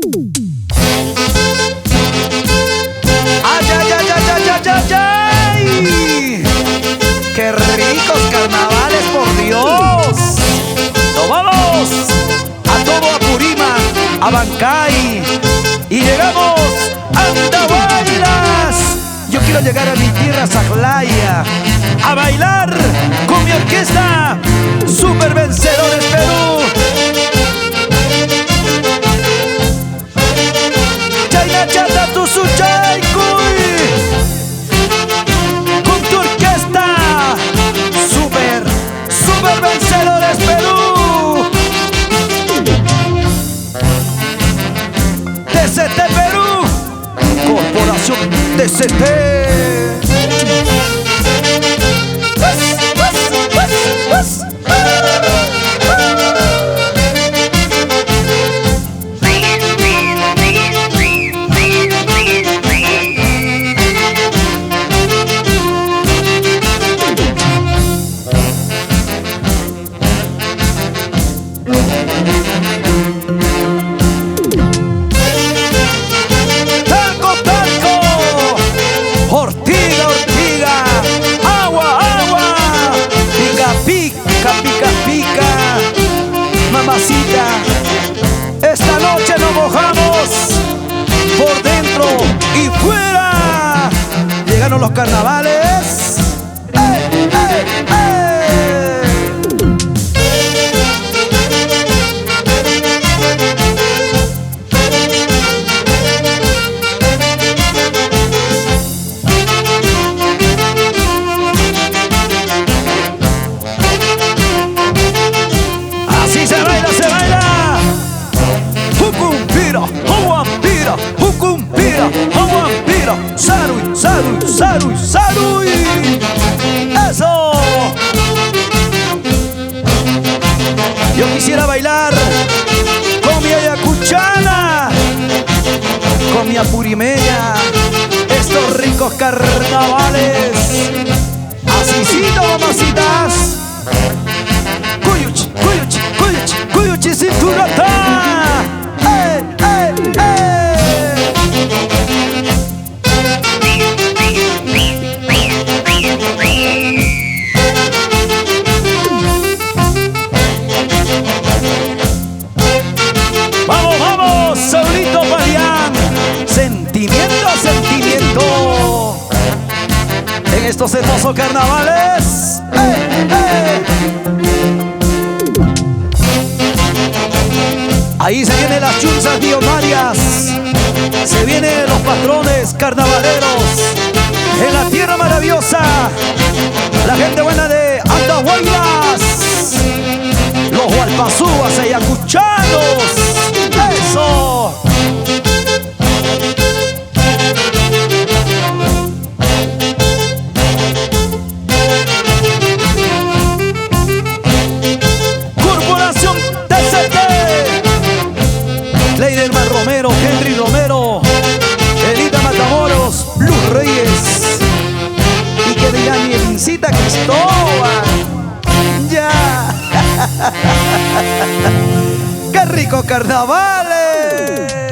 ¡Ay, ay, ay, ay, ay, ay, ay! ¡Qué ricos carnavales, por Dios! ¡Nos vamos! A todo Apurímac, a Bancay, y llegamos a Andahuaylas. Yo quiero llegar a mi tierra Saclaya a bailar con mi orquesta Super Vencedores Perú. Chayna chata tu su chaycuy, con tu orquesta Super Vencedores Perú. DCT Perú, Corporación DCT. Mamacita, esta noche nos mojamos por dentro y fuera. Llegaron los carnavales. ¡Ey, ey, ey! Así se baila, se baila. Hucumpira, huampira, hucumpira, huampira. Saruy, saruy, saruy, saruy. ¡Eso! Yo quisiera bailar con mi ayacuchana, con mi apurimeña, estos ricos carnavales. Así sí, mamacitas. Cuyuchi, cuyuchi, cuyuchi, cuyuchi, cinturata. ¡Ey, ey, ey! ¡Vamos, vamos! Saulito Palián. Sentimiento, sentimiento. En estos hermosos carnavales. ¡Ey, ey! Ahí se vienen las chunzas millonarias, se vienen los patrones carnavaleros en la tierra maravillosa, la gente buena de Andahuaylas, los hualpazúas ayacuchanos. ¡Eso! Corporación DCT, Leiderman Romero, Henry Romero, Elita Matamoros, Luz Reyes, y que dirá mi Elincita Cristóbal. Ya. ¡Qué rico carnavales!